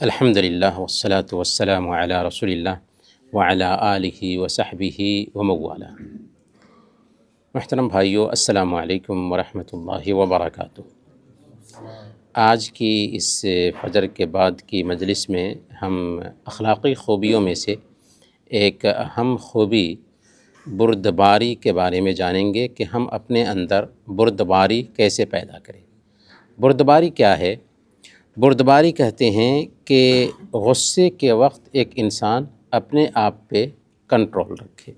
الحمدللہ والصلاة والسلام علی رسول اللہ وعلی آلہ وصحبہ وموالا۔ محترم بھائیو، السلام علیکم ورحمۃ اللہ وبرکاتہ۔ آج کی اس فجر کے بعد کی مجلس میں ہم اخلاقی خوبیوں میں سے ایک اہم خوبی بردباری کے بارے میں جانیں گے کہ ہم اپنے اندر بردباری کیسے پیدا کریں۔ بردباری کیا ہے؟ بردباری کہتے ہیں کہ غصے کے وقت ایک انسان اپنے آپ پہ کنٹرول رکھے۔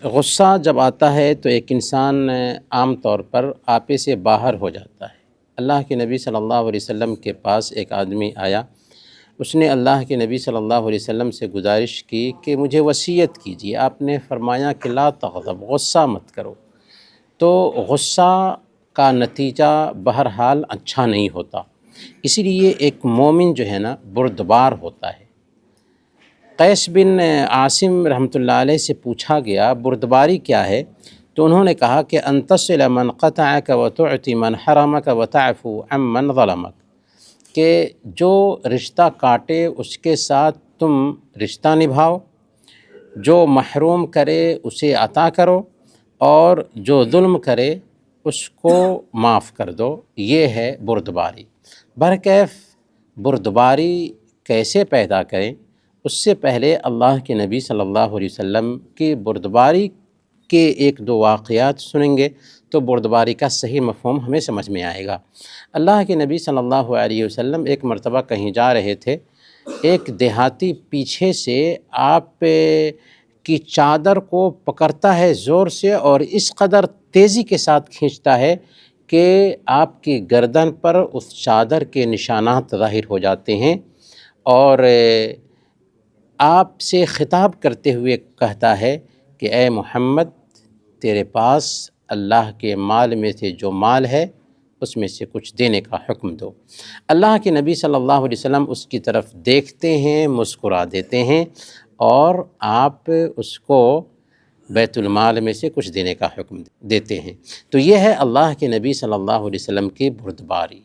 غصہ جب آتا ہے تو ایک انسان عام طور پر آپے سے باہر ہو جاتا ہے۔ اللہ کے نبی صلی اللہ علیہ وسلم کے پاس ایک آدمی آیا، اس نے اللہ کے نبی صلی اللہ علیہ وسلم سے گزارش کی کہ مجھے وصیت کیجیے۔ آپ نے فرمایا کہ لا تغضب، غصہ مت کرو۔ تو غصہ کا نتیجہ بہرحال اچھا نہیں ہوتا، اسی لیے ایک مومن جو ہے نا بردبار ہوتا ہے۔ قیس بن عاصم رحمۃ اللہ علیہ سے پوچھا گیا بردباری کیا ہے، تو انہوں نے کہا کہ ان تصل من قطعک وتعطی من حرمک وتعفو عن من ظلمک، کہ جو رشتہ کاٹے اس کے ساتھ تم رشتہ نبھاؤ، جو محروم کرے اسے عطا کرو، اور جو ظلم کرے اس کو معاف کر دو۔ یہ ہے بردباری۔ برکیف بردباری کیسے پیدا کریں؟ اس سے پہلے اللہ کے نبی صلی اللہ علیہ وسلم کی بردباری کے ایک دو واقعات سنیں گے تو بردباری کا صحیح مفہوم ہمیں سمجھ میں آئے گا۔ اللہ کے نبی صلی اللہ علیہ وسلم ایک مرتبہ کہیں جا رہے تھے، ایک دیہاتی پیچھے سے آپ کی چادر کو پکڑتا ہے زور سے اور اس قدر تیزی کے ساتھ کھینچتا ہے کہ آپ کی گردن پر اس چادر کے نشانات ظاہر ہو جاتے ہیں، اور آپ سے خطاب کرتے ہوئے کہتا ہے کہ اے محمد، تیرے پاس اللہ کے مال میں سے جو مال ہے اس میں سے کچھ دینے کا حکم دو۔ اللہ کے نبی صلی اللہ علیہ وسلم اس کی طرف دیکھتے ہیں، مسکرا دیتے ہیں، اور آپ اس کو بیت المال میں سے کچھ دینے کا حکم دیتے ہیں۔ تو یہ ہے اللہ کے نبی صلی اللہ علیہ وسلم کی بردباری۔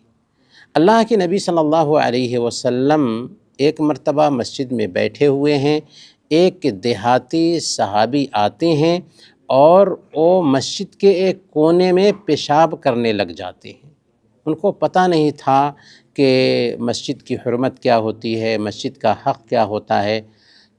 اللہ کے نبی صلی اللہ علیہ وسلم ایک مرتبہ مسجد میں بیٹھے ہوئے ہیں، ایک دیہاتی صحابی آتے ہیں اور وہ مسجد کے ایک کونے میں پیشاب کرنے لگ جاتے ہیں۔ ان کو پتہ نہیں تھا کہ مسجد کی حرمت کیا ہوتی ہے، مسجد کا حق کیا ہوتا ہے،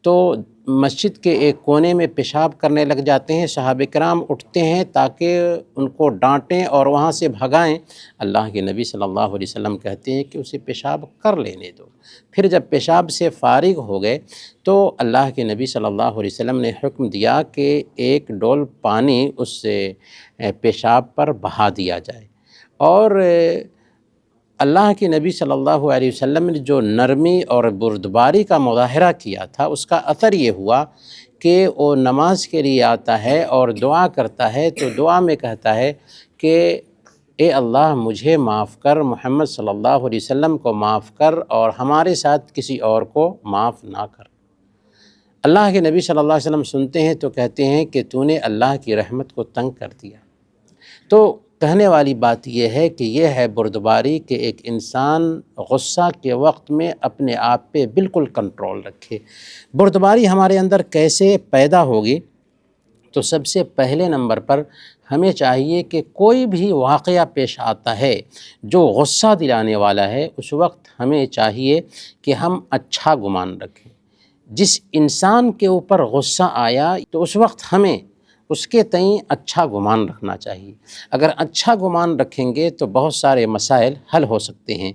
تو مسجد کے ایک کونے میں پیشاب کرنے لگ جاتے ہیں۔ صحابہ کرام اٹھتے ہیں تاکہ ان کو ڈانٹیں اور وہاں سے بھگائیں۔ اللہ کے نبی صلی اللہ علیہ وسلم کہتے ہیں کہ اسے پیشاب کر لینے دو۔ پھر جب پیشاب سے فارغ ہو گئے تو اللہ کے نبی صلی اللہ علیہ وسلم نے حکم دیا کہ ایک ڈول پانی اس پیشاب پر بہا دیا جائے، اور اللہ کے نبی صلی اللہ علیہ وسلم نے جو نرمی اور بردباری کا مظاہرہ کیا تھا اس کا اثر یہ ہوا کہ وہ نماز کے لیے آتا ہے اور دعا کرتا ہے، تو دعا میں کہتا ہے کہ اے اللہ مجھے معاف کر، محمد صلی اللہ علیہ وسلم کو معاف کر، اور ہمارے ساتھ کسی اور کو معاف نہ کر۔ اللہ کے نبی صلی اللہ علیہ وسلم سنتے ہیں تو کہتے ہیں کہ تو نے اللہ کی رحمت کو تنگ کر دیا۔ تو کہنے والی بات یہ ہے کہ یہ ہے بردباری کہ ایک انسان غصہ کے وقت میں اپنے آپ پہ بالکل کنٹرول رکھے۔ بردباری ہمارے اندر کیسے پیدا ہوگی؟ تو سب سے پہلے نمبر پر ہمیں چاہیے کہ کوئی بھی واقعہ پیش آتا ہے جو غصہ دلانے والا ہے، اس وقت ہمیں چاہیے کہ ہم اچھا گمان رکھیں۔ جس انسان کے اوپر غصہ آیا تو اس وقت ہمیں اس کے تئیں اچھا گمان رکھنا چاہیے۔ اگر اچھا گمان رکھیں گے تو بہت سارے مسائل حل ہو سکتے ہیں۔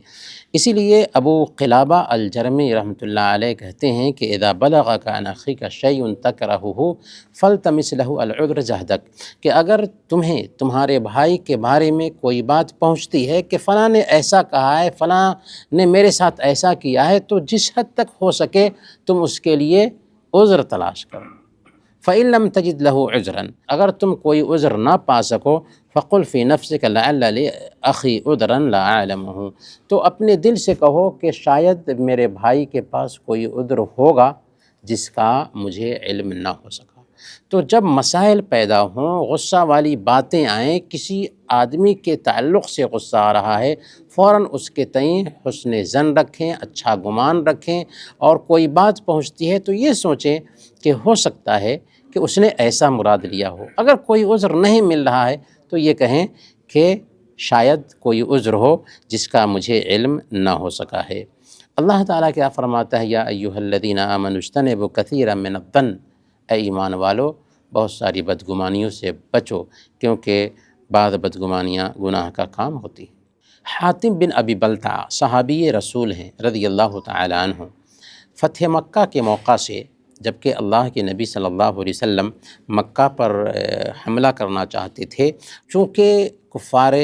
اسی لیے ابو قلابہ الجرمی رحمۃ اللہ علیہ کہتے ہیں کہ اذا بلغک عن اخیک شیء تکرہہ فالتمس لہ العذر جہدک، کہ اگر تمہیں تمہارے بھائی کے بارے میں کوئی بات پہنچتی ہے کہ فلاں نے ایسا کہا ہے، فلاں نے میرے ساتھ ایسا کیا ہے، تو جس حد تک ہو سکے تم اس کے لیے عذر تلاش کرو۔ فَإِن لَمْ تَجِدْ لَهُ عُذْرًا، اگر تم کوئی عذر نہ پا سکو، فَقُلْ فِي نَفْسِكَ لَعَلَّ لِأَخِي عُذْرًا لَا أَعْلَمُهُ، تو اپنے دل سے کہو کہ شاید میرے بھائی کے پاس کوئی عذر ہوگا جس کا مجھے علم نہ ہو سکا۔ تو جب مسائل پیدا ہوں، غصہ والی باتیں آئیں، کسی آدمی کے تعلق سے غصہ آ رہا ہے، فوراً اس کے تئیں حسن ظن رکھیں، اچھا گمان رکھیں، اور کوئی بات پہنچتی ہے تو یہ سوچیں کہ ہو سکتا ہے کہ اس نے ایسا مراد لیا ہو۔ اگر کوئی عذر نہیں مل رہا ہے تو یہ کہیں کہ شاید کوئی عذر ہو جس کا مجھے علم نہ ہو سکا ہے۔ اللہ تعالیٰ کیا فرماتا ہے، یا ایھا الذین آمنوا اجتنبوا کثیرا من الظن، اے ایمان والو بہت ساری بدگمانیوں سے بچو، کیونکہ بعض بدگمانیاں گناہ کا کام ہوتی ہیں۔ حاتم بن ابی بلتع صحابی رسول ہیں رضی اللہ تعالی عنہ۔ فتح مکہ کے موقع سے، جبکہ اللہ کے نبی صلی اللہ علیہ وسلم مکہ پر حملہ کرنا چاہتے تھے، چونکہ کفار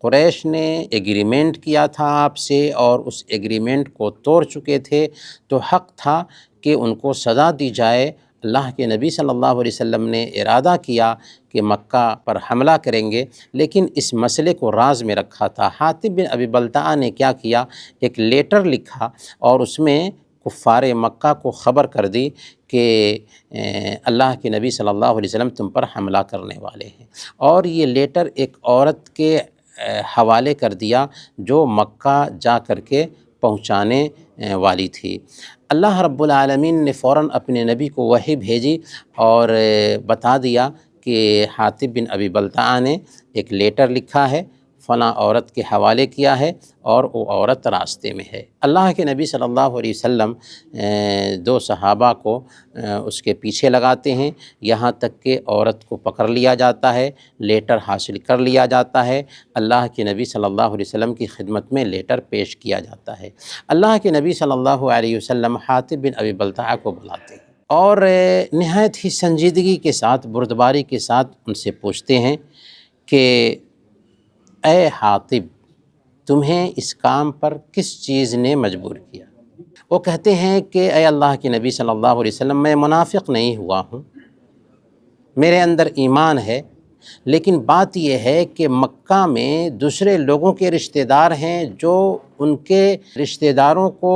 قریش نے ایگریمنٹ کیا تھا آپ سے اور اس ایگریمنٹ کو توڑ چکے تھے، تو حق تھا کہ ان کو سزا دی جائے۔ اللہ کے نبی صلی اللہ علیہ وسلم نے ارادہ کیا کہ مکہ پر حملہ کریں گے، لیکن اس مسئلے کو راز میں رکھا تھا۔ حاتم بن ابی بلتع نے کیا کیا، ایک لیٹر لکھا اور اس میں کفار مکہ کو خبر کر دی کہ اللہ کے نبی صلی اللہ علیہ وسلم تم پر حملہ کرنے والے ہیں، اور یہ لیٹر ایک عورت کے حوالے کر دیا جو مکہ جا کر کے پہنچانے والی تھی۔ اللہ رب العالمین نے فوراً اپنے نبی کو وحی بھیجی اور بتا دیا کہ حاتم بن ابی بلتع نے ایک لیٹر لکھا ہے، فلاں عورت کے حوالے کیا ہے اور وہ عورت راستے میں ہے۔ اللہ کے نبی صلی اللہ علیہ وسلم دو صحابہ کو اس کے پیچھے لگاتے ہیں، یہاں تک کہ عورت کو پکڑ لیا جاتا ہے، لیٹر حاصل کر لیا جاتا ہے، اللہ کے نبی صلی اللہ علیہ وسلم کی خدمت میں لیٹر پیش کیا جاتا ہے۔ اللہ کے نبی صلی اللہ علیہ وسلم حاتم بن ابی بلتع کو بلاتے ہیں اور نہایت ہی سنجیدگی کے ساتھ، بردباری کے ساتھ ان سے پوچھتے ہیں کہ اے حاتم، تمہیں اس کام پر کس چیز نے مجبور کیا؟ وہ کہتے ہیں کہ اے اللہ کے نبی صلی اللہ علیہ وسلم، میں منافق نہیں ہوا ہوں، میرے اندر ایمان ہے، لیکن بات یہ ہے کہ مکہ میں دوسرے لوگوں کے رشتہ دار ہیں جو ان کے رشتہ داروں کو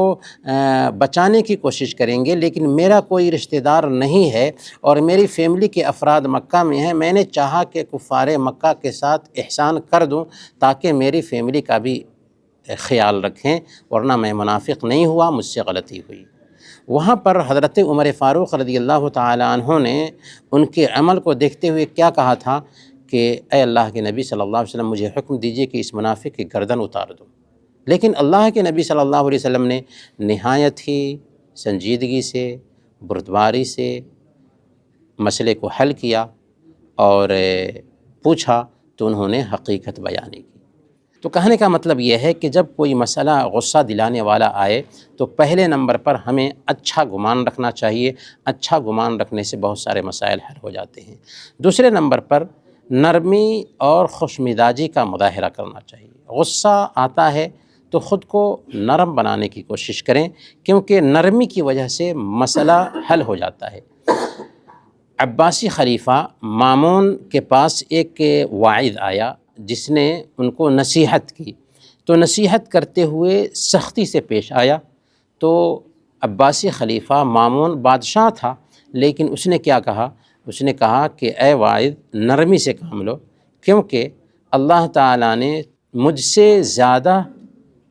بچانے کی کوشش کریں گے، لیکن میرا کوئی رشتہ دار نہیں ہے اور میری فیملی کے افراد مکہ میں ہیں۔ میں نے چاہا کہ کفار مکہ کے ساتھ احسان کر دوں تاکہ میری فیملی کا بھی خیال رکھیں، ورنہ میں منافق نہیں ہوا، مجھ سے غلطی ہوئی۔ وہاں پر حضرت عمر فاروق رضی اللہ تعالی عنہ نے ان کے عمل کو دیکھتے ہوئے کیا کہا تھا کہ اے اللہ کے نبی صلی اللہ علیہ وسلم، مجھے حکم دیجئے کہ اس منافق کی گردن اتار دو۔ لیکن اللہ کے نبی صلی اللہ علیہ وسلم نے نہایت ہی سنجیدگی سے، بردباری سے مسئلے کو حل کیا اور پوچھا تو انہوں نے حقیقت بیانی کی۔ تو کہنے کا مطلب یہ ہے کہ جب کوئی مسئلہ غصہ دلانے والا آئے تو پہلے نمبر پر ہمیں اچھا گمان رکھنا چاہیے۔ اچھا گمان رکھنے سے بہت سارے مسائل حل ہو جاتے ہیں۔ دوسرے نمبر پر نرمی اور خوش مزاجی کا مظاہرہ کرنا چاہیے۔ غصہ آتا ہے تو خود کو نرم بنانے کی کوشش کریں، کیونکہ نرمی کی وجہ سے مسئلہ حل ہو جاتا ہے۔ عباسی خلیفہ مامون کے پاس ایک واعظ آیا جس نے ان کو نصیحت کی، تو نصیحت کرتے ہوئے سختی سے پیش آیا۔ تو عباسی خلیفہ مامون بادشاہ تھا، لیکن اس نے کیا کہا؟ اس نے کہا کہ اے واعظ، نرمی سے کام لو، کیونکہ اللہ تعالیٰ نے مجھ سے زیادہ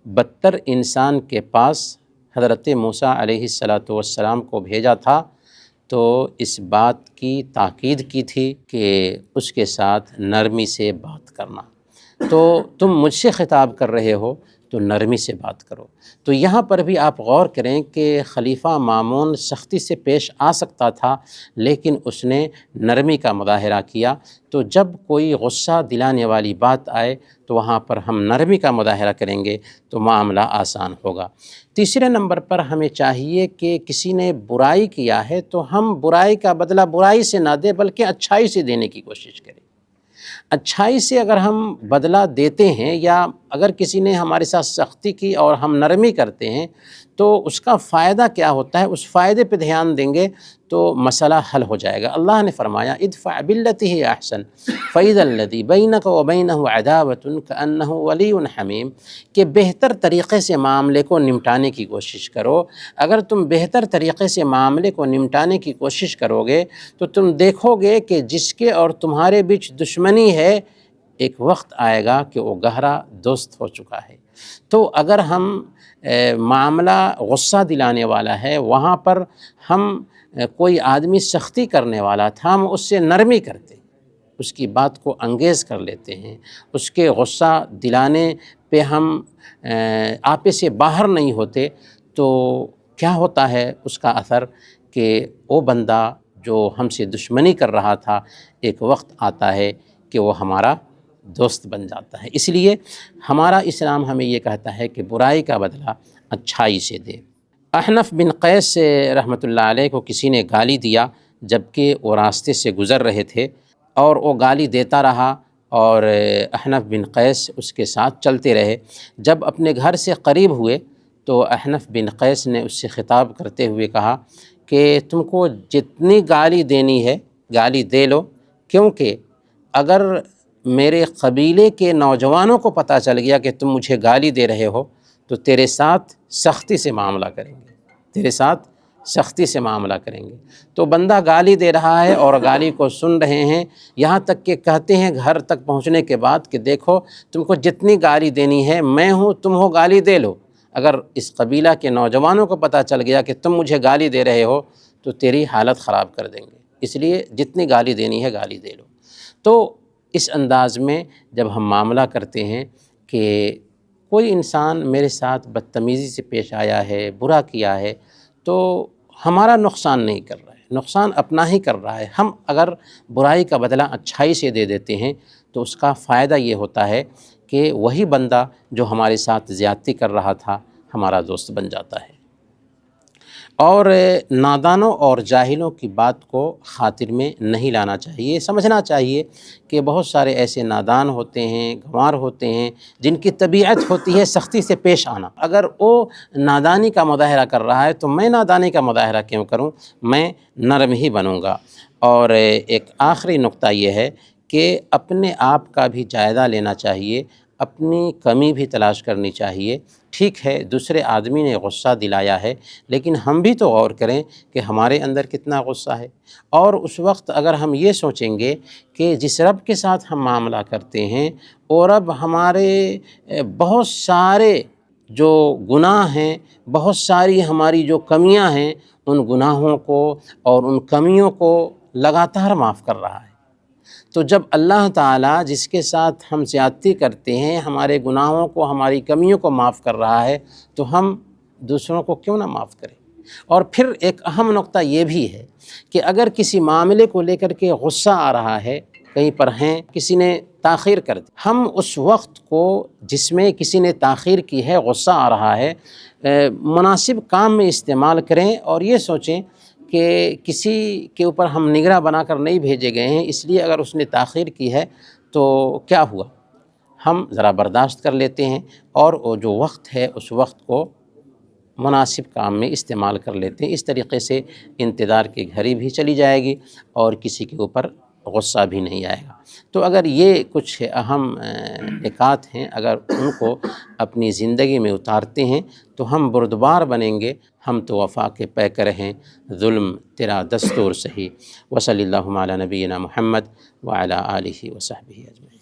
بدتر انسان کے پاس حضرت موسیٰ علیہ السلام کو بھیجا تھا، تو اس بات کی تاکید کی تھی کہ اس کے ساتھ نرمی سے بات کرنا۔ تو تم مجھ سے خطاب کر رہے ہو تو نرمی سے بات کرو۔ تو یہاں پر بھی آپ غور کریں کہ خلیفہ مامون سختی سے پیش آ سکتا تھا، لیکن اس نے نرمی کا مظاہرہ کیا۔ تو جب کوئی غصہ دلانے والی بات آئے تو وہاں پر ہم نرمی کا مظاہرہ کریں گے تو معاملہ آسان ہوگا۔ تیسرے نمبر پر ہمیں چاہیے کہ کسی نے برائی کیا ہے تو ہم برائی کا بدلہ برائی سے نہ دیں، بلکہ اچھائی سے دینے کی کوشش کریں۔ اچھائی سے اگر ہم بدلہ دیتے ہیں، یا اگر کسی نے ہمارے ساتھ سختی کی اور ہم نرمی کرتے ہیں، تو اس کا فائدہ کیا ہوتا ہے، اس فائدے پہ دھیان دیں گے تو مسئلہ حل ہو جائے گا۔ اللہ نے فرمایا ادفع باللتی ہی احسن فاذا الذی بینک وبینہ عداوۃ کأنہ ولی حمیم، کہ بہتر طریقے سے معاملے کو نمٹانے کی کوشش کرو۔ اگر تم بہتر طریقے سے معاملے کو نمٹانے کی کوشش کرو گے تو تم دیکھو گے کہ جس کے اور تمہارے بیچ دشمنی ہے، ایک وقت آئے گا کہ وہ گہرا دوست ہو چکا ہے۔ تو اگر ہم معاملہ غصہ دلانے والا ہے، وہاں پر ہم کوئی آدمی سختی کرنے والا تھا، ہم اس سے نرمی کرتے، اس کی بات کو انگیز کر لیتے ہیں، اس کے غصہ دلانے پہ ہم آپے سے باہر نہیں ہوتے، تو کیا ہوتا ہے اس کا اثر کہ وہ بندہ جو ہم سے دشمنی کر رہا تھا، ایک وقت آتا ہے کہ وہ ہمارا دوست بن جاتا ہے۔ اس لیے ہمارا اسلام ہمیں یہ کہتا ہے کہ برائی کا بدلہ اچھائی سے دے۔ احنف بن قیس رحمۃ اللہ علیہ کو کسی نے گالی دیا جبکہ وہ راستے سے گزر رہے تھے، اور وہ گالی دیتا رہا اور احنف بن قیس اس کے ساتھ چلتے رہے۔ جب اپنے گھر سے قریب ہوئے تو احنف بن قیس نے اس سے خطاب کرتے ہوئے کہا کہ تم کو جتنی گالی دینی ہے گالی دے لو، کیونکہ اگر میرے قبیلے کے نوجوانوں کو پتہ چل گیا کہ تم مجھے گالی دے رہے ہو تو تیرے ساتھ سختی سے معاملہ کریں گے، تیرے ساتھ سختی سے معاملہ کریں گے۔ تو بندہ گالی دے رہا ہے اور گالی کو سن رہے ہیں، یہاں تک کہ کہتے ہیں گھر تک پہنچنے کے بعد کہ دیکھو تم کو جتنی گالی دینی ہے میں ہوں، تم ہو، گالی دے لو۔ اگر اس قبیلہ کے نوجوانوں کو پتہ چل گیا کہ تم مجھے گالی دے رہے ہو تو تیری حالت خراب کر دیں گے، اس لیے جتنی گالی دینی ہے گالی دے لو۔ تو اس انداز میں جب ہم معاملہ کرتے ہیں کہ کوئی انسان میرے ساتھ بدتمیزی سے پیش آیا ہے، برا کیا ہے، تو ہمارا نقصان نہیں کر رہا ہے، نقصان اپنا ہی کر رہا ہے۔ ہم اگر برائی کا بدلہ اچھائی سے دے دیتے ہیں تو اس کا فائدہ یہ ہوتا ہے کہ وہی بندہ جو ہمارے ساتھ زیادتی کر رہا تھا ہمارا دوست بن جاتا ہے۔ اور نادانوں اور جاہلوں کی بات کو خاطر میں نہیں لانا چاہیے، سمجھنا چاہیے کہ بہت سارے ایسے نادان ہوتے ہیں، گنوار ہوتے ہیں، جن کی طبیعت ہوتی ہے سختی سے پیش آنا۔ اگر وہ نادانی کا مظاہرہ کر رہا ہے تو میں نادانی کا مظاہرہ کیوں کروں، میں نرم ہی بنوں گا۔ اور ایک آخری نقطہ یہ ہے کہ اپنے آپ کا بھی جائزہ لینا چاہیے، اپنی کمی بھی تلاش کرنی چاہیے۔ ٹھیک ہے دوسرے آدمی نے غصہ دلایا ہے، لیکن ہم بھی تو غور کریں کہ ہمارے اندر کتنا غصہ ہے۔ اور اس وقت اگر ہم یہ سوچیں گے کہ جس رب کے ساتھ ہم معاملہ کرتے ہیں وہ رب ہمارے بہت سارے جو گناہ ہیں، بہت ساری ہماری جو کمیاں ہیں، ان گناہوں کو اور ان کمیوں کو لگاتار معاف کر رہا ہے، تو جب اللہ تعالیٰ جس کے ساتھ ہم زیادتی کرتے ہیں ہمارے گناہوں کو، ہماری کمیوں کو معاف کر رہا ہے، تو ہم دوسروں کو کیوں نہ معاف کریں۔ اور پھر ایک اہم نقطہ یہ بھی ہے کہ اگر کسی معاملے کو لے کر کے غصہ آ رہا ہے، کہیں پر ہیں کسی نے تاخیر کر دی، ہم اس وقت کو جس میں کسی نے تاخیر کی ہے، غصہ آ رہا ہے، مناسب کام میں استعمال کریں اور یہ سوچیں کہ کسی کے اوپر ہم نگراں بنا کر نہیں بھیجے گئے ہیں، اس لیے اگر اس نے تاخیر کی ہے تو کیا ہوا، ہم ذرا برداشت کر لیتے ہیں اور وہ جو وقت ہے اس وقت کو مناسب کام میں استعمال کر لیتے ہیں۔ اس طریقے سے انتظار کی گھڑی بھی چلی جائے گی اور کسی کے اوپر غصہ بھی نہیں آئے گا۔ تو اگر یہ کچھ اہم نکات ہیں، اگر ان کو اپنی زندگی میں اتارتے ہیں تو ہم بردبار بنیں گے۔ ہم تو وفا کے پیکر ہیں، ظلم تیرا دستور سہی۔ وصلی اللہ علی نبینا محمد وعلی آلہ وصحبہ اجمعین۔